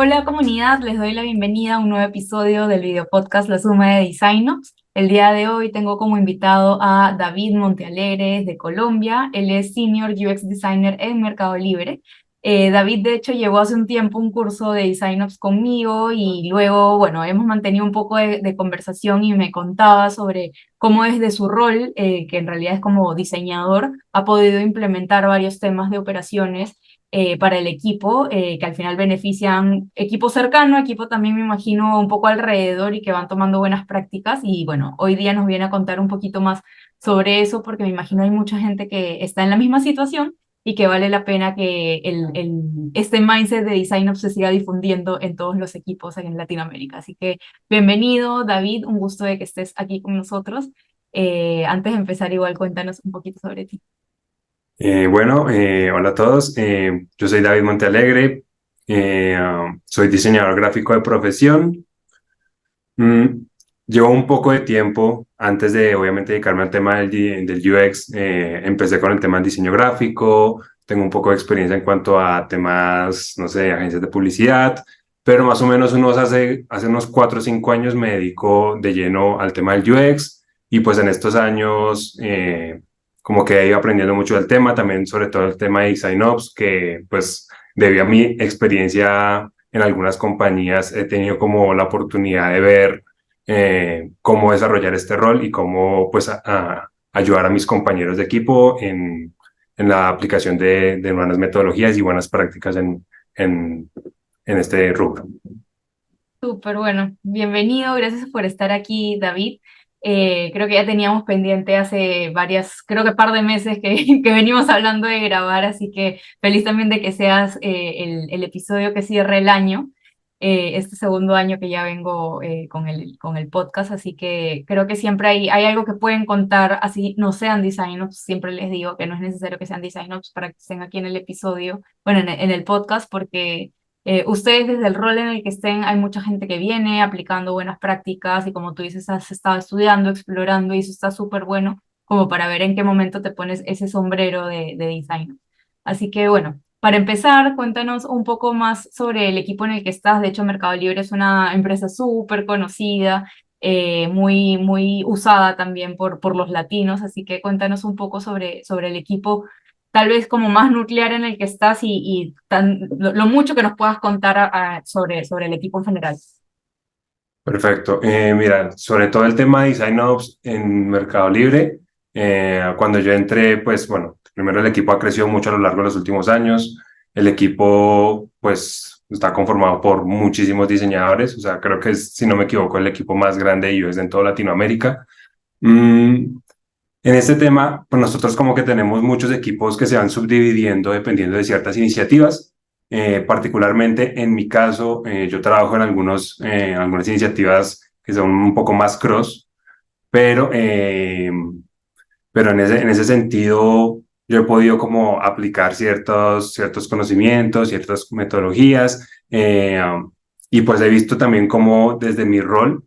Hola comunidad, les doy la bienvenida a un nuevo episodio del video podcast La Suma de DesignOps. El día de hoy tengo como invitado a David Montealegre de Colombia. Él es Senior UX Designer en Mercado Libre. David, de hecho, llevó hace un tiempo un curso de DesignOps conmigo y luego, bueno, hemos mantenido un poco de conversación y me contaba sobre cómo desde su rol, que en realidad es como diseñador, ha podido implementar varios temas de operaciones para el equipo, que al final benefician equipo cercano, equipo también me imagino un poco alrededor y que van tomando buenas prácticas. Y bueno, hoy día nos viene a contar un poquito más sobre eso porque me imagino hay mucha gente que está en la misma situación y que vale la pena que este mindset de design se siga difundiendo en todos los equipos en Latinoamérica. Así que bienvenido, David, un gusto de que estés aquí con nosotros. Antes de empezar, igual cuéntanos un poquito sobre ti. Hola a todos. Yo soy David Montealegre. Soy diseñador gráfico de profesión. Mm, Llevo un poco de tiempo antes de, obviamente, dedicarme al tema del UX. Empecé con el tema del diseño gráfico. Tengo un poco de experiencia en cuanto a temas, no sé, agencias de publicidad, pero más o menos hace unos 4 o 5 años me dedico de lleno al tema del UX y pues en estos años como que he ido aprendiendo mucho del tema, también sobre todo el tema de Design Ops, que pues debido a mi experiencia en algunas compañías he tenido como la oportunidad de ver cómo desarrollar este rol y cómo pues ayudar a mis compañeros de equipo en la aplicación de buenas metodologías y buenas prácticas en, en este rubro. Súper bueno, bienvenido, gracias por estar aquí, David. Creo que ya teníamos pendiente hace creo que par de meses que venimos hablando de grabar, así que feliz también de que seas el episodio que cierre el año, este segundo año que ya vengo con el podcast, así que creo que siempre hay algo que pueden contar, así no sean design ops, siempre les digo que no es necesario que sean design ops para que estén aquí en el episodio, bueno, en el podcast, porque ustedes desde el rol en el que estén, hay mucha gente que viene aplicando buenas prácticas y como tú dices, has estado estudiando, explorando y eso está súper bueno como para ver en qué momento te pones ese sombrero de design. Así que bueno, para empezar, cuéntanos un poco más sobre el equipo en el que estás. De hecho, Mercado Libre es una empresa súper conocida, muy usada también por los latinos, así que cuéntanos un poco sobre el equipo tal vez como más nuclear en el que estás lo mucho que nos puedas contar sobre el equipo en general. Perfecto. Mira, sobre todo el tema de Design Ops en Mercado Libre, cuando yo entré, pues bueno, primero el equipo ha crecido mucho a lo largo de los últimos años. El equipo, pues, está conformado por muchísimos diseñadores, o sea, creo que es, si no me equivoco, el equipo más grande de UX en toda Latinoamérica. Mm, en este tema, pues nosotros como que tenemos muchos equipos que se van subdividiendo dependiendo de ciertas iniciativas. Particularmente en mi caso, yo trabajo en algunas iniciativas que son un poco más cross, pero, eh, pero en ese sentido yo he podido como aplicar ciertos conocimientos, ciertas metodologías, y pues he visto también cómo desde mi rol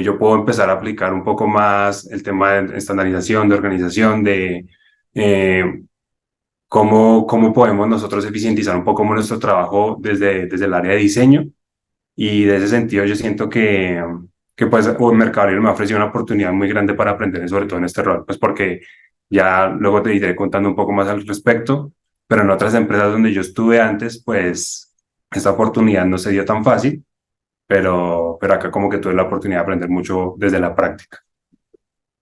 yo puedo empezar a aplicar un poco más el tema de estandarización, de organización, de eh, cómo podemos nosotros eficientizar un poco nuestro trabajo desde el área de diseño. Y de ese sentido yo siento que pues Mercado Libre me ha ofrecido una oportunidad muy grande para aprender sobre todo en este rol, pues porque ya luego te iré contando un poco más al respecto, pero en otras empresas donde yo estuve antes, pues esta oportunidad no se dio tan fácil, pero acá como que tuve la oportunidad de aprender mucho desde la práctica.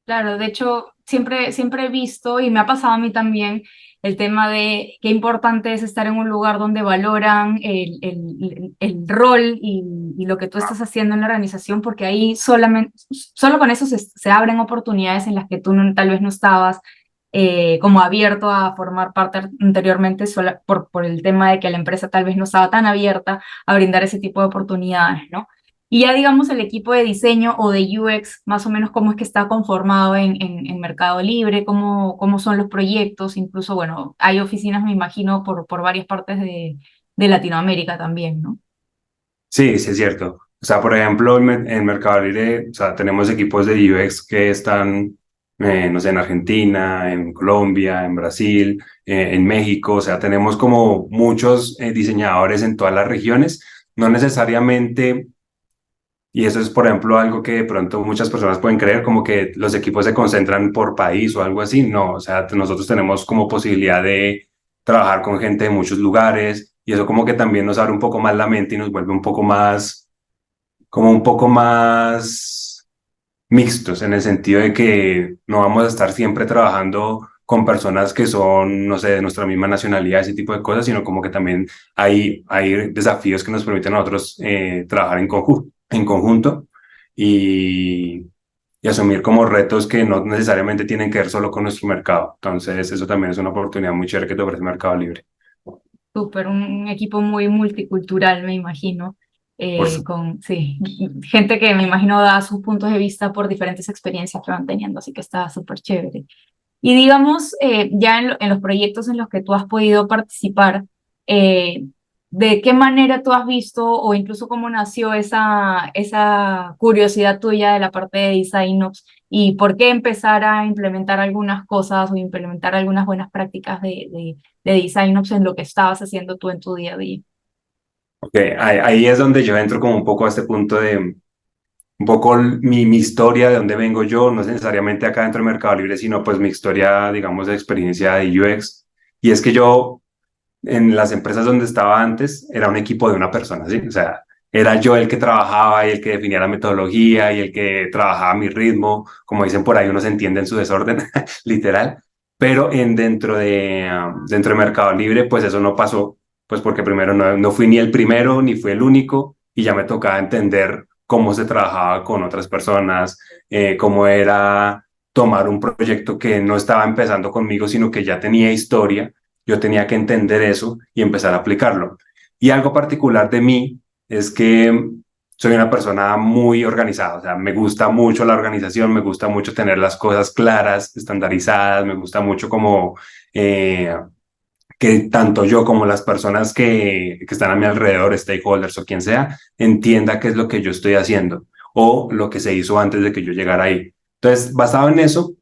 Claro, de hecho, siempre he visto, y me ha pasado a mí también, el tema de qué importante es estar en un lugar donde valoran el rol y lo que tú estás haciendo en la organización, porque ahí solo con eso se abren oportunidades en las que tú tal vez no estabas como abierto a formar parte anteriormente, por el tema de que la empresa tal vez no estaba tan abierta a brindar ese tipo de oportunidades, ¿no? Y ya digamos el equipo de diseño o de UX, más o menos cómo es que está conformado en Mercado Libre, cómo son los proyectos, incluso, bueno, hay oficinas, me imagino, por varias partes de Latinoamérica también, ¿no? Sí, sí es cierto. O sea, por ejemplo, en Mercado Libre, o sea, tenemos equipos de UX que están, no sé, en Argentina, en Colombia, en Brasil, en México. O sea, tenemos como muchos diseñadores en todas las regiones, no necesariamente, y eso es, por ejemplo, algo que de pronto muchas personas pueden creer, como que los equipos se concentran por país o algo así. No, o sea, nosotros tenemos como posibilidad de trabajar con gente de muchos lugares y eso como que también nos abre un poco más la mente y nos vuelve un poco más, como un poco más mixtos, en el sentido de que no vamos a estar siempre trabajando con personas que son, no sé, de nuestra misma nacionalidad, ese tipo de cosas, sino como que también hay desafíos que nos permiten a nosotros trabajar en conjunto y, y asumir como retos que no necesariamente tienen que ver solo con nuestro mercado. Entonces, eso también es una oportunidad muy chévere que te ofrece Mercado Libre. Súper, un equipo muy multicultural, me imagino, Por su- con, sí, gente que me imagino da sus puntos de vista por diferentes experiencias que van teniendo, así que está súper chévere. Y digamos, ya en los proyectos en los que tú has podido participar, eh, ¿de qué manera tú has visto o incluso cómo nació esa curiosidad tuya de la parte de Design Ops y por qué empezar a implementar algunas cosas o implementar algunas buenas prácticas de Design Ops en lo que estabas haciendo tú en tu día a día? Ok, ahí es donde yo entro como un poco a este punto de un poco mi historia, de dónde vengo yo, no es necesariamente acá dentro del Mercado Libre, sino pues mi historia, digamos, de experiencia de UX. Y es que yo en las empresas donde estaba antes era un equipo de una persona, ¿sí? O sea, era yo el que trabajaba y el que definía la metodología y el que trabajaba a mi ritmo, como dicen por ahí, uno se entiende en su desorden, literal. Pero dentro de Mercado Libre, pues eso no pasó, pues porque primero no fui ni el primero ni fui el único y ya me tocaba entender cómo se trabajaba con otras personas, cómo era tomar un proyecto que no estaba empezando conmigo, sino que ya tenía historia. Yo tenía que entender eso y empezar a aplicarlo. Y algo particular de mí es que soy una persona muy organizada, o sea, me gusta mucho la organización, me gusta mucho tener las cosas claras, estandarizadas, me gusta mucho como eh, que tanto yo como las personas que están a mi alrededor, stakeholders o quien sea, entienda qué es lo que yo estoy haciendo o lo que se hizo antes de que yo llegara ahí. Entonces, basado en eso,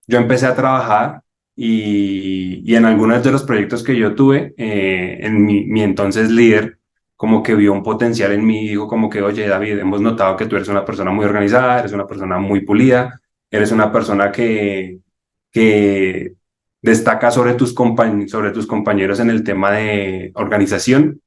yo empecé a trabajar y en algunos de los proyectos que yo tuve, en mi entonces líder, como que vio un potencial en mí y dijo como que, oye, David, hemos notado que tú eres una persona muy organizada, eres una persona muy pulida, eres una persona que destaca sobre tus compañeros en el tema de organización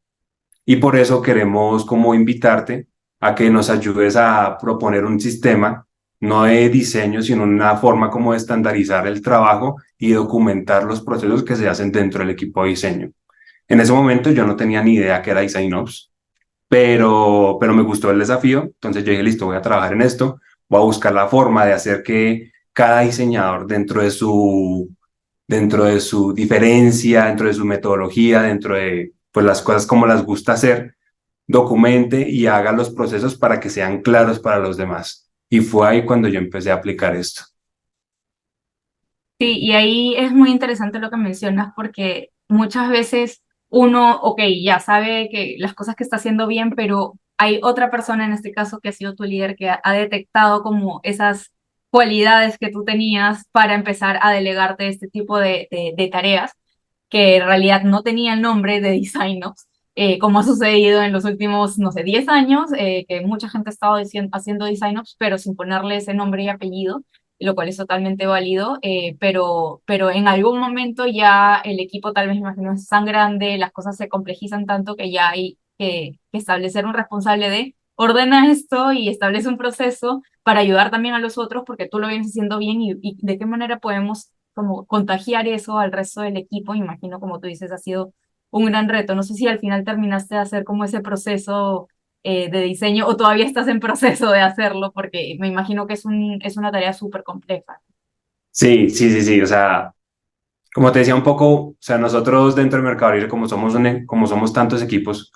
y por eso queremos como invitarte a que nos ayudes a proponer un sistema, no de diseño, sino una forma como de estandarizar el trabajo y documentar los procesos que se hacen dentro del equipo de diseño. En ese momento yo no tenía ni idea que era DesignOps, pero me gustó el desafío, entonces yo dije, listo, voy a trabajar en esto, voy a buscar la forma de hacer que cada diseñador dentro de su diferencia, dentro de su metodología, dentro de pues, las cosas como las gusta hacer, documente y haga los procesos para que sean claros para los demás. Y fue ahí cuando yo empecé a aplicar esto. Sí, y ahí es muy interesante lo que mencionas porque muchas veces uno, ok, ya sabe que las cosas que está haciendo bien, pero hay otra persona en este caso que ha sido tu líder que ha detectado como esas cualidades que tú tenías para empezar a delegarte este tipo de tareas que en realidad no tenía el nombre de Design Ops, como ha sucedido en los últimos, no sé, 10 años, que mucha gente ha estado haciendo Design Ops, pero sin ponerle ese nombre y apellido, lo cual es totalmente válido, pero en algún momento ya el equipo tal vez, imagino, es tan grande, las cosas se complejizan tanto que ya hay que establecer un responsable de ordena esto y establece un proceso para ayudar también a los otros porque tú lo vienes haciendo bien y de qué manera podemos como contagiar eso al resto del equipo. Imagino, como tú dices, ha sido un gran reto. No sé si al final terminaste de hacer como ese proceso de diseño o todavía estás en proceso de hacerlo, porque me imagino que es una tarea súper compleja. Sí, sí, sí, sí. O sea, como te decía un poco, o sea, nosotros dentro del Mercado Libre, como somos tantos equipos,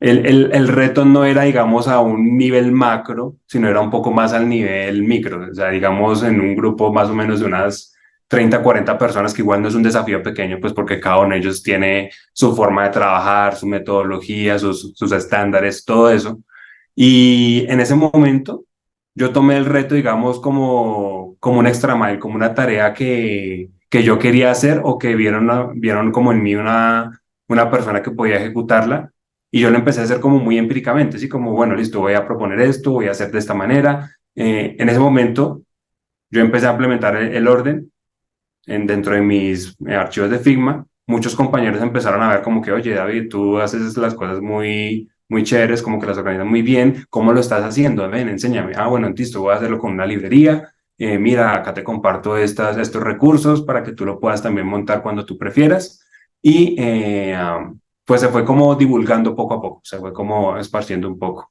el reto no era, digamos, a un nivel macro, sino era un poco más al nivel micro. O sea, digamos, en un grupo más o menos de unas 30 40 personas, que igual no es un desafío pequeño, pues porque cada uno de ellos tiene su forma de trabajar, su metodología, sus estándares, todo eso. Y en ese momento yo tomé el reto, digamos, como un extra mile, como una tarea que yo quería hacer o que vieron como en mí una persona que podía ejecutarla Y yo lo empecé a hacer como muy empíricamente, así como, bueno, listo, voy a proponer esto, voy a hacer de esta manera. En ese momento yo empecé a implementar el orden dentro de mis archivos de Figma. Muchos compañeros empezaron a ver como que, oye, David, tú haces las cosas muy chéveres, como que las organizas muy bien. ¿Cómo lo estás haciendo? Ven, enséñame. Ah, bueno, listo, voy a hacerlo con una librería. Mira, acá te comparto estos recursos para que tú lo puedas también montar cuando tú prefieras. Y pues se fue como divulgando poco a poco, se fue como esparciendo un poco.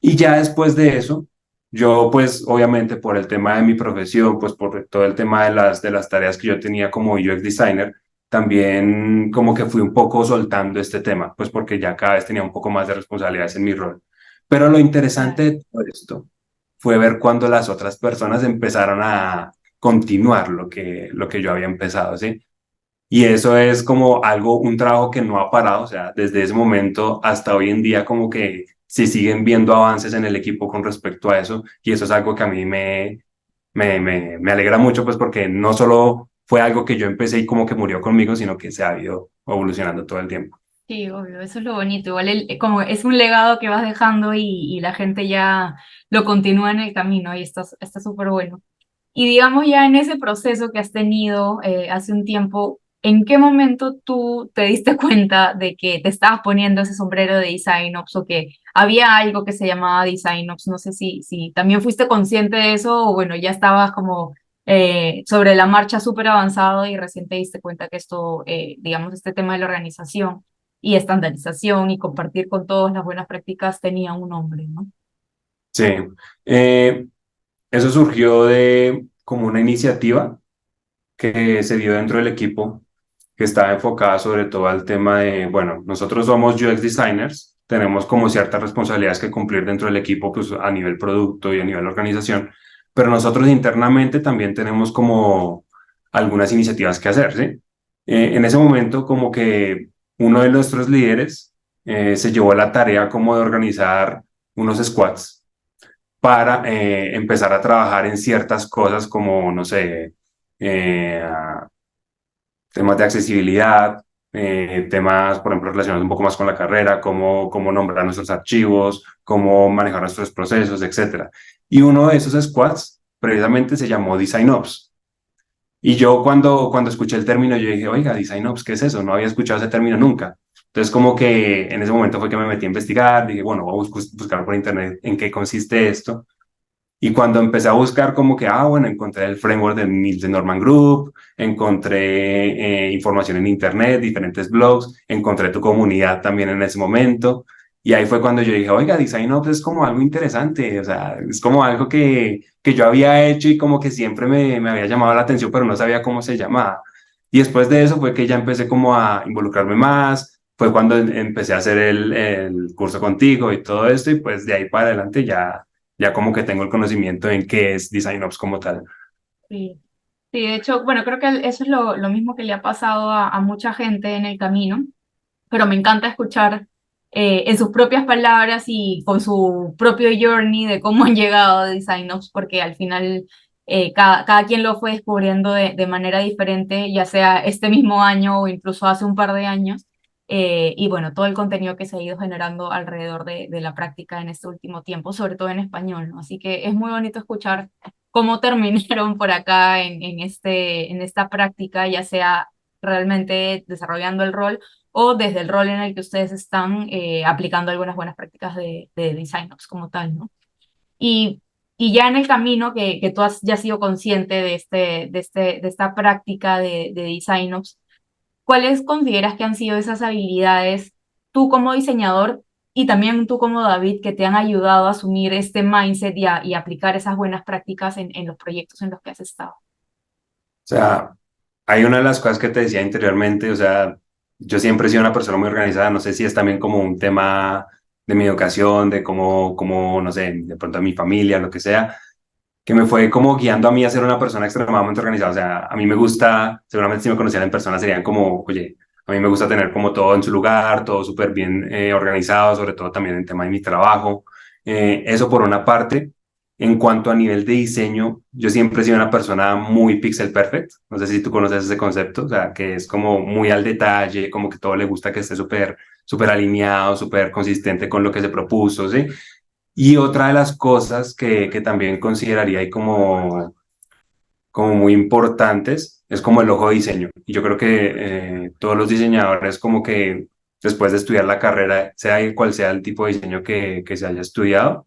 Y ya después de eso, yo pues obviamente por el tema de mi profesión, pues por todo el tema de las tareas que yo tenía como UX designer, también como que fui un poco soltando este tema, pues porque ya cada vez tenía un poco más de responsabilidades en mi rol. Pero lo interesante Claro. de todo esto fue ver cuando las otras personas empezaron a continuar lo que yo había empezado, ¿sí? Y eso es como algo, un trabajo que no ha parado, o sea, desde ese momento hasta hoy en día como que se siguen viendo avances en el equipo con respecto a eso y eso es algo que a mí me alegra mucho pues porque no solo fue algo que yo empecé y como que murió conmigo, sino que se ha ido evolucionando todo el tiempo. Sí, obvio, eso es lo bonito. Igual como es un legado que vas dejando y la gente ya lo continúa en el camino y está súper bueno. Y digamos ya en ese proceso que has tenido hace un tiempo, ¿en qué momento tú te diste cuenta de que te estabas poniendo ese sombrero de DesignOps o que había algo que se llamaba DesignOps? No sé si también fuiste consciente de eso o bueno, ya estabas como sobre la marcha súper avanzado y recién te diste cuenta que esto, digamos, este tema de la organización y estandarización y compartir con todos las buenas prácticas tenía un nombre, ¿no? Sí, eh, eso surgió de como una iniciativa que se dio dentro del equipo que estaba enfocada sobre todo al tema de, bueno, nosotros somos UX designers, tenemos como ciertas responsabilidades que cumplir dentro del equipo, pues a nivel producto y a nivel organización, pero nosotros internamente también tenemos como algunas iniciativas que hacer, ¿sí? En ese momento como que uno de nuestros líderes se llevó la tarea como de organizar unos squads para empezar a trabajar en ciertas cosas como, no sé, eh, temas de accesibilidad, temas, por ejemplo, relacionados un poco más con la carrera, cómo nombrar nuestros archivos, cómo manejar nuestros procesos, etcétera. Y uno de esos squads precisamente se llamó DesignOps. Y yo cuando escuché el término, yo dije, oiga, DesignOps, ¿qué es eso? No había escuchado ese término nunca. Entonces, como que en ese momento fue que me metí a investigar, dije, bueno, voy a buscar por internet en qué consiste esto. Y cuando empecé a buscar como que, ah, bueno, encontré el framework de Nielsen Norman Group, encontré información en internet, diferentes blogs, encontré tu comunidad también en ese momento. Y ahí fue cuando yo dije, oiga, Design Ops es como algo interesante, o sea, es como algo que yo había hecho y como que siempre me había llamado la atención, pero no sabía cómo se llamaba. Y después de eso fue que ya empecé como a involucrarme más, fue cuando empecé a hacer el curso contigo y todo esto, y pues de ahí para adelante ya como que tengo el conocimiento en qué es Design Ops como tal. Sí. Sí, de hecho, bueno, creo que eso es lo mismo que le ha pasado a mucha gente en el camino, pero me encanta escuchar en sus propias palabras y con su propio journey de cómo han llegado a DesignOps, porque al final cada quien lo fue descubriendo de manera diferente, ya sea este mismo año o incluso hace un par de años. Y bueno, todo el contenido que se ha ido generando alrededor de la práctica en este último tiempo, sobre todo en español, ¿no? Así que es muy bonito escuchar cómo terminaron por acá en esta práctica, ya sea realmente desarrollando el rol o desde el rol en el que ustedes están aplicando algunas buenas prácticas de Design Ops como tal, ¿no? Y, y ya en el camino que tú has ya sido consciente de esta práctica de Design Ops, ¿cuáles consideras que han sido esas habilidades tú como diseñador y también tú como David que te han ayudado a asumir este mindset y aplicar esas buenas prácticas en los proyectos en los que has estado? O sea, hay una de las cosas que te decía anteriormente, o sea, yo siempre he sido una persona muy organizada, no sé si es también como un tema de mi educación, de cómo, no sé, de pronto mi familia, lo que sea, que me fue como guiando a mí a ser una persona extremadamente organizada. O sea, a mí me gusta, seguramente si me conocieran en persona serían como, oye, a mí me gusta tener como todo en su lugar, todo súper bien organizado, sobre todo también en tema de mi trabajo. Eso por una parte. En cuanto a nivel de diseño, yo siempre he sido una persona muy pixel perfect. No sé si tú conoces ese concepto, o sea, que es como muy al detalle, como que todo le gusta que esté súper alineado, súper consistente con lo que se propuso, ¿sí? Y otra de las cosas que también consideraría ahí como muy importantes es como el ojo de diseño. Y yo creo que todos los diseñadores como que después de estudiar la carrera, sea cual sea el tipo de diseño que se haya estudiado,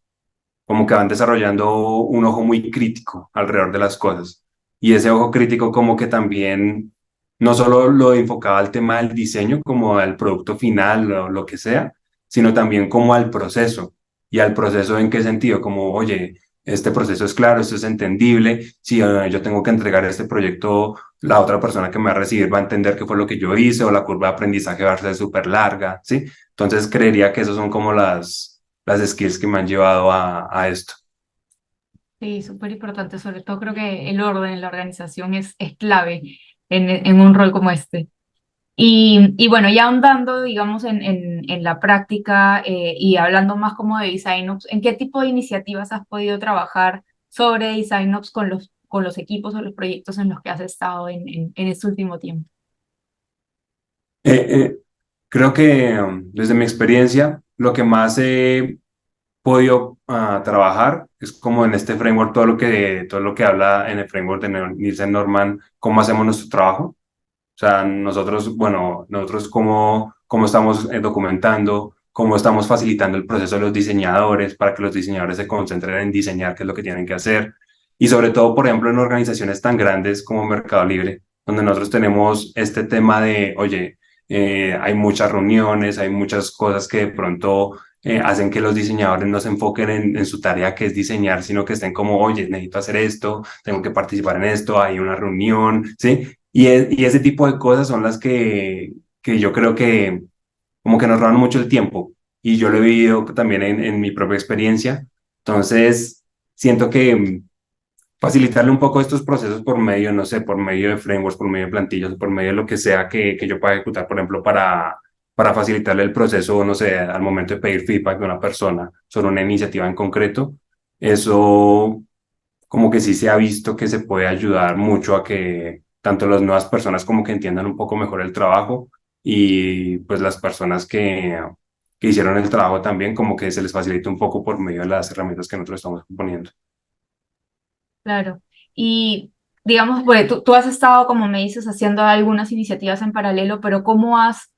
como que van desarrollando un ojo muy crítico alrededor de las cosas. Y ese ojo crítico como que también no solo lo enfocaba al tema del diseño, como al producto final o lo que sea, sino también como al proceso. ¿Y al proceso en qué sentido? Como, oye, este proceso es claro, esto es entendible, si yo tengo que entregar este proyecto, la otra persona que me va a recibir va a entender qué fue lo que yo hice o la curva de aprendizaje va a ser súper larga, ¿sí? Entonces creería que esos son como las skills que me han llevado a esto. Sí, súper importante. Sobre todo creo que el orden, la organización es clave en un rol como este. Y bueno, ya ahondando, digamos, en la práctica y hablando más como de DesignOps, ¿en qué tipo de iniciativas has podido trabajar sobre DesignOps con los equipos o los proyectos en los que has estado en este último tiempo? Eh, eh, Creo que desde mi experiencia, lo que más he podido trabajar es como en este framework, todo lo que habla en el framework de Nielsen Norman, cómo hacemos nuestro trabajo. O sea, nosotros, bueno, nosotros cómo estamos documentando, cómo estamos facilitando el proceso de los diseñadores para que los diseñadores se concentren en diseñar qué es lo que tienen que hacer. Y sobre todo, por ejemplo, en organizaciones tan grandes como Mercado Libre, donde nosotros tenemos este tema de, oye, hay muchas reuniones, hay muchas cosas que de pronto hacen que los diseñadores no se enfoquen en su tarea que es diseñar, sino que estén como, oye, necesito hacer esto, tengo que participar en esto, hay una reunión, ¿sí? Y ese tipo de cosas son las que yo creo que como que nos roban mucho el tiempo. Y yo lo he vivido también en mi propia experiencia. Entonces, siento que facilitarle un poco estos procesos por medio, no sé, por medio de frameworks, por medio de plantillas, por medio de lo que sea que yo pueda ejecutar, por ejemplo, para facilitarle el proceso, no sé, al momento de pedir feedback de una persona sobre una iniciativa en concreto, eso como que sí se ha visto que se puede ayudar mucho a que tanto las nuevas personas como que entiendan un poco mejor el trabajo y pues las personas que hicieron el trabajo también como que se les facilite un poco por medio de las herramientas que nosotros estamos proponiendo. Claro. Y digamos, pues tú has estado, como me dices, haciendo algunas iniciativas en paralelo, pero ¿cómo has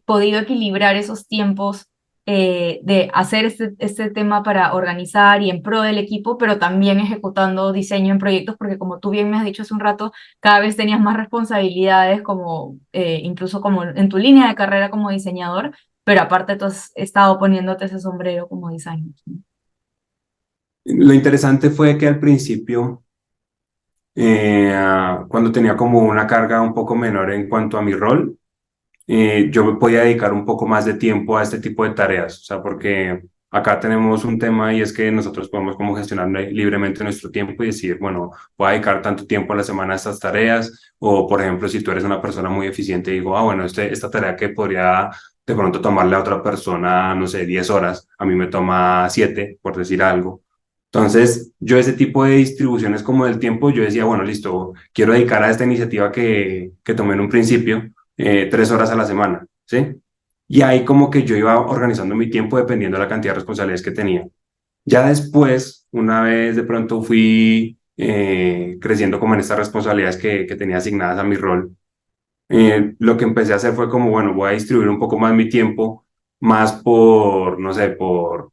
podido equilibrar esos tiempos de hacer este tema para organizar y en pro del equipo, pero también ejecutando diseño en proyectos? Porque como tú bien me has dicho hace un rato, cada vez tenías más responsabilidades, como incluso como en tu línea de carrera como diseñador, pero aparte tú has estado poniéndote ese sombrero como diseñador, ¿no? Lo interesante fue que al principio, cuando tenía como una carga un poco menor en cuanto a mi rol, yo me podía dedicar un poco más de tiempo a este tipo de tareas, o sea, porque acá tenemos un tema y es que nosotros podemos como gestionar libremente nuestro tiempo y decir, bueno, voy a dedicar tanto tiempo a la semana a estas tareas, o por ejemplo, si tú eres una persona muy eficiente, digo, bueno, esta tarea que podría de pronto tomarle a otra persona, no sé, 10 horas, a mí me toma 7, por decir algo. Entonces, yo ese tipo de distribuciones como del tiempo, yo decía, bueno, listo, quiero dedicar a esta iniciativa que tomé en un principio 3 horas a la semana, ¿sí? Y ahí como que yo iba organizando mi tiempo dependiendo de la cantidad de responsabilidades que tenía. Ya después, una vez de pronto fui creciendo como en estas responsabilidades que tenía asignadas a mi rol, lo que empecé a hacer fue como, bueno, voy a distribuir un poco más mi tiempo, más por, no sé, por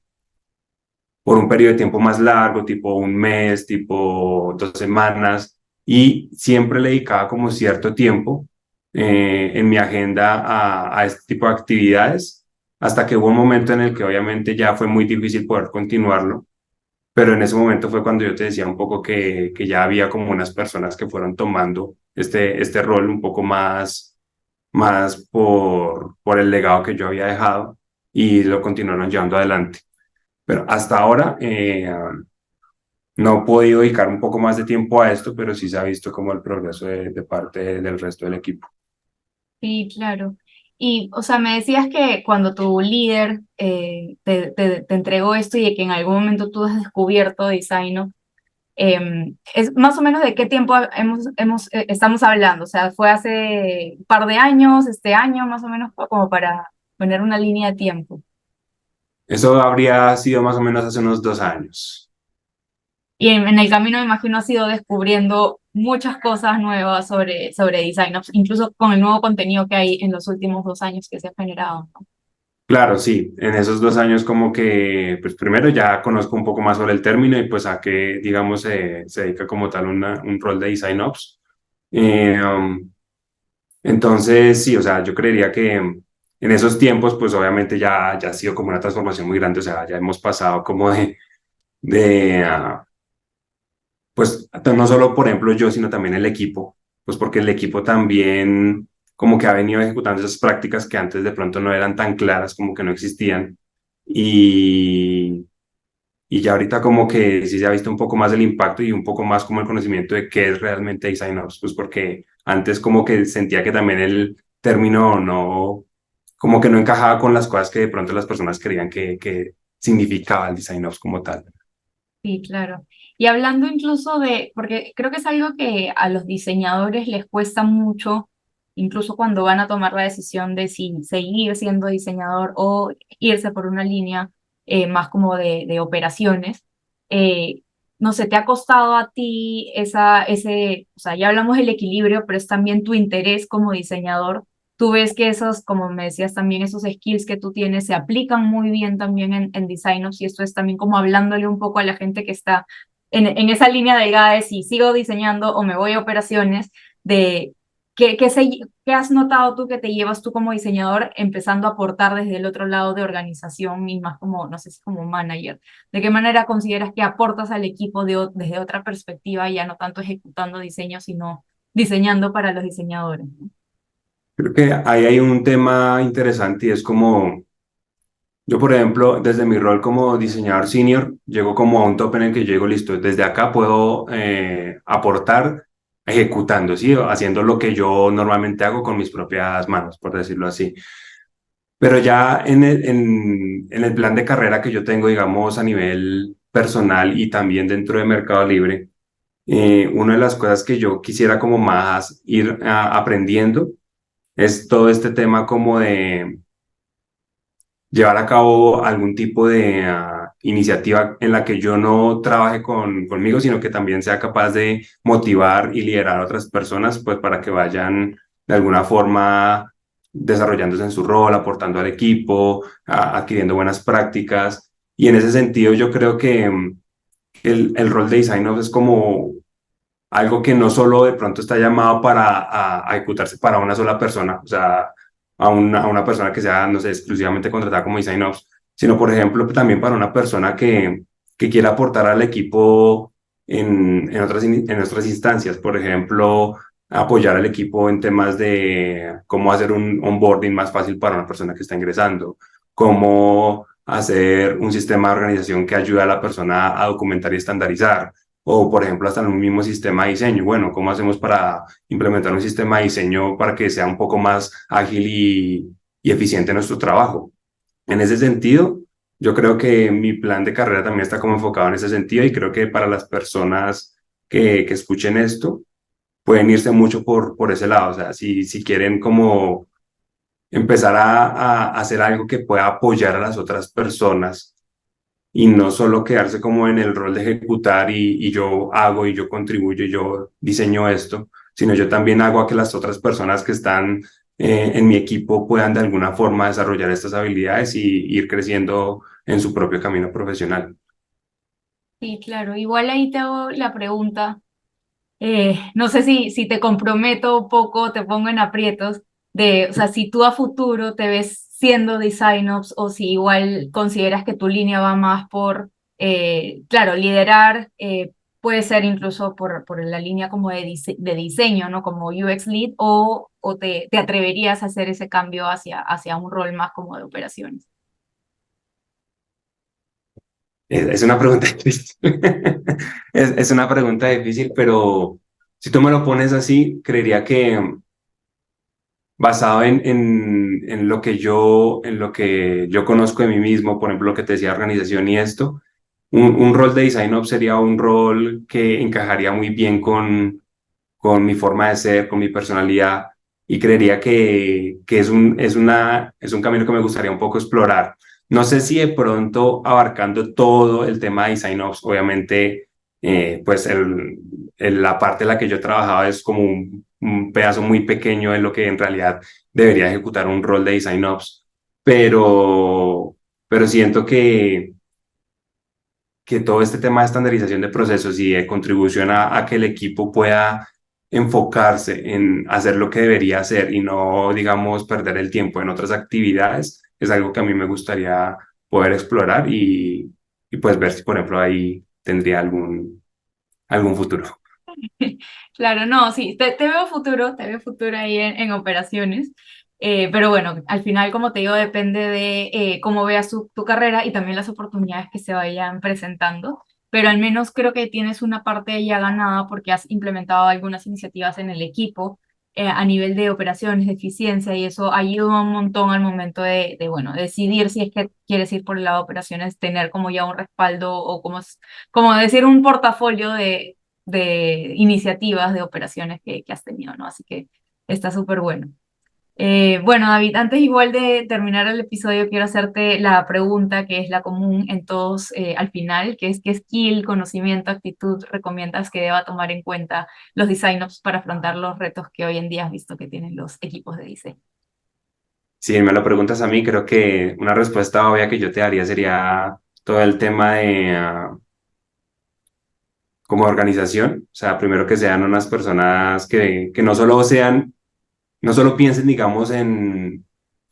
un periodo de tiempo más largo, tipo un mes, tipo 2 semanas, y siempre le dedicaba como cierto tiempo en mi agenda a este tipo de actividades, hasta que hubo un momento en el que obviamente ya fue muy difícil poder continuarlo, pero en ese momento fue cuando yo te decía un poco que ya había como unas personas que fueron tomando este rol un poco más por el legado que yo había dejado y lo continuaron llevando adelante. Pero hasta ahora no he podido dedicar un poco más de tiempo a esto, pero sí se ha visto como el progreso de parte del resto del equipo. Sí, claro. Y, o sea, me decías que cuando tu líder te entregó esto y que en algún momento tú has descubierto Designo, es más o menos de qué tiempo estamos hablando. O sea, fue hace un par de años, este año, más o menos, como para poner una línea de tiempo. Eso habría sido más o menos hace unos 2 años. Y en el camino, me imagino, has ido descubriendo muchas cosas nuevas sobre Design Ops, incluso con el nuevo contenido que hay en los últimos 2 años que se ha generado, ¿no? Claro, sí, en esos 2 años como que, pues primero ya conozco un poco más sobre el término y pues a qué, digamos, se dedica como tal un rol de Design Ops. Eh, um, entonces, sí, o sea, yo creería que en esos tiempos, pues obviamente ya ha sido como una transformación muy grande, o sea, ya hemos pasado como de pues no solo, por ejemplo, yo, sino también el equipo, pues porque el equipo también como que ha venido ejecutando esas prácticas que antes de pronto no eran tan claras, como que no existían. Y, y ya ahorita como que sí se ha visto un poco más el impacto y un poco más como el conocimiento de qué es realmente Design Ops, pues porque antes como que sentía que también el término no, como que no encajaba con las cosas que de pronto las personas creían que significaba el Design Ops como tal. Sí, claro. Y hablando incluso de, porque creo que es algo que a los diseñadores les cuesta mucho, incluso cuando van a tomar la decisión de si seguir siendo diseñador o irse por una línea más como de operaciones. Eh, no sé, ¿te ha costado a ti o sea, ya hablamos del equilibrio, pero es también tu interés como diseñador? Tú ves que esos, como me decías también, esos skills que tú tienes se aplican muy bien también en Design Ops, y esto es también como hablándole un poco a la gente que está en esa línea delgada de si sigo diseñando o me voy a operaciones, de qué has notado tú que te llevas tú como diseñador empezando a aportar desde el otro lado de organización y más como, no sé si como manager. ¿De qué manera consideras que aportas al equipo desde otra perspectiva, ya no tanto ejecutando diseño, sino diseñando para los diseñadores, ¿no? Creo que ahí hay un tema interesante y es como, yo por ejemplo, desde mi rol como diseñador senior, llego como a un tope en el que yo digo, listo, desde acá puedo aportar ejecutando, ¿sí? Haciendo lo que yo normalmente hago con mis propias manos, por decirlo así. Pero ya en el plan de carrera que yo tengo, digamos, a nivel personal y también dentro de Mercado Libre, una de las cosas que yo quisiera como más ir aprendiendo es todo este tema como de llevar a cabo algún tipo de iniciativa en la que yo no trabaje conmigo, sino que también sea capaz de motivar y liderar a otras personas, pues para que vayan de alguna forma desarrollándose en su rol, aportando al equipo, adquiriendo buenas prácticas. Y en ese sentido, yo creo que el rol de Design Ops es como algo que no solo de pronto está llamado para a ejecutarse para una sola persona, o sea, a una persona que sea, no sé, exclusivamente contratada como Design Ops, sino, por ejemplo, también para una persona que quiera aportar al equipo en otras instancias, por ejemplo, apoyar al equipo en temas de cómo hacer un onboarding más fácil para una persona que está ingresando, cómo hacer un sistema de organización que ayude a la persona a documentar y estandarizar o, por ejemplo, hasta en un mismo sistema de diseño. Bueno, ¿cómo hacemos para implementar un sistema de diseño para que sea un poco más ágil y eficiente nuestro trabajo? En ese sentido, yo creo que mi plan de carrera también está como enfocado en ese sentido y creo que para las personas que escuchen esto, pueden irse mucho por ese lado. O sea, si quieren como empezar a hacer algo que pueda apoyar a las otras personas y no solo quedarse como en el rol de ejecutar y yo hago y yo contribuyo y yo diseño esto, sino yo también hago a que las otras personas que están en mi equipo puedan de alguna forma desarrollar estas habilidades y ir creciendo en su propio camino profesional. Sí, claro. Igual ahí te hago la pregunta. No sé si te comprometo un poco, te pongo en aprietos, o sea, si tú a futuro te ves siendo design ops o si igual consideras que tu línea va más por, claro, liderar, puede ser incluso por la línea como de diseño, ¿no? Como UX lead, o te atreverías a hacer ese cambio hacia un rol más como de operaciones. Es una pregunta difícil. Es una pregunta difícil, pero si tú me lo pones así, creería que basado en lo que yo conozco de mí mismo, por ejemplo, lo que te decía, organización y esto, un rol de Design Ops sería un rol que encajaría muy bien con mi forma de ser, con mi personalidad, y creería que es un camino que me gustaría un poco explorar. No sé si de pronto abarcando todo el tema de Design Ops, obviamente, pues la parte en la que yo trabajaba es como un pedazo muy pequeño de lo que en realidad debería ejecutar un rol de Design Ops, pero, pero siento que todo este tema de estandarización de procesos y de contribución a que el equipo pueda enfocarse en hacer lo que debería hacer y no, digamos, perder el tiempo en otras actividades, es algo que a mí me gustaría poder explorar y pues ver si, por ejemplo, ahí tendría algún futuro. Claro, no, sí, te veo futuro ahí en operaciones, pero bueno, al final, como te digo, depende de cómo veas tu carrera y también las oportunidades que se vayan presentando, pero al menos creo que tienes una parte ya ganada porque has implementado algunas iniciativas en el equipo a nivel de operaciones, de eficiencia, y eso ayuda un montón al momento bueno, decidir si es que quieres ir por el lado de operaciones, tener como ya un respaldo o como decir un portafolio de iniciativas, de operaciones que has tenido, ¿no? Así que está súper bueno. Bueno, David, antes igual de terminar el episodio, quiero hacerte la pregunta que es la común en todos al final, que es ¿qué skill, conocimiento, actitud recomiendas que deba tomar en cuenta los design ops para afrontar los retos que hoy en día has visto que tienen los equipos de diseño? Si me lo preguntas a mí, creo que una respuesta obvia que yo te daría sería todo el tema de como organización, o sea, primero que sean unas personas que no solo piensen, digamos, en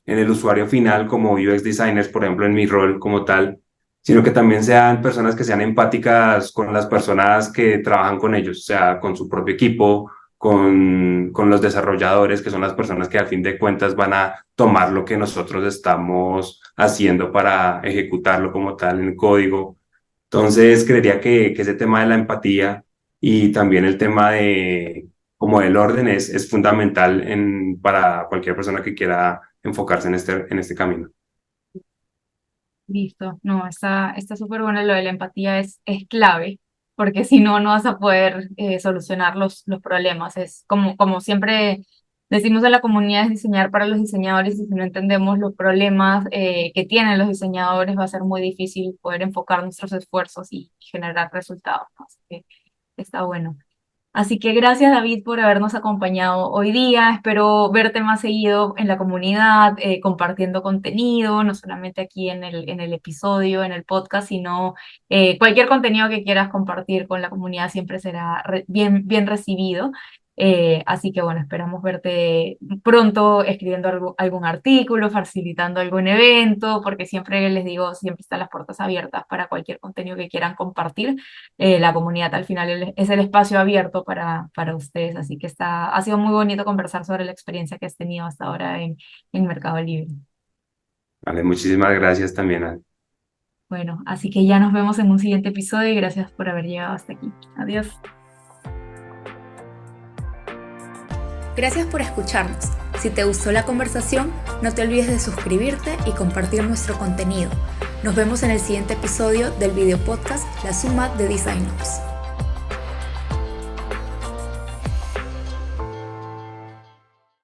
el usuario final como UX designers, por ejemplo, en mi rol como tal, sino que también sean personas que sean empáticas con las personas que trabajan con ellos, o sea, con su propio equipo, con los desarrolladores, que son las personas que al fin de cuentas van a tomar lo que nosotros estamos haciendo para ejecutarlo como tal en código. Entonces, creería que ese tema de la empatía y también el tema de como el orden es fundamental para cualquier persona que quiera enfocarse en este camino. Listo, no, está súper bueno lo de la empatía, es clave, porque si no, no vas a poder solucionar los problemas. Es como siempre decimos en la comunidad, es diseñar para los diseñadores y si no entendemos los problemas que tienen los diseñadores, va a ser muy difícil poder enfocar nuestros esfuerzos y generar resultados, ¿no? Así que está bueno. Así que gracias David por habernos acompañado hoy día. Espero verte más seguido en la comunidad, compartiendo contenido, no solamente aquí en el episodio, en el podcast, sino cualquier contenido que quieras compartir con la comunidad siempre será bien recibido. Así que bueno, esperamos verte pronto escribiendo algún artículo, facilitando algún evento, porque siempre les digo, siempre están las puertas abiertas para cualquier contenido que quieran compartir. La comunidad al final es el espacio abierto para ustedes, así que ha sido muy bonito conversar sobre la experiencia que has tenido hasta ahora en Mercado Libre. Vale, muchísimas gracias también. Bueno, así que ya nos vemos en un siguiente episodio y gracias por haber llegado hasta aquí. Adiós. Gracias por escucharnos. Si te gustó la conversación, no te olvides de suscribirte y compartir nuestro contenido. Nos vemos en el siguiente episodio del video podcast La Suma de Design Ops.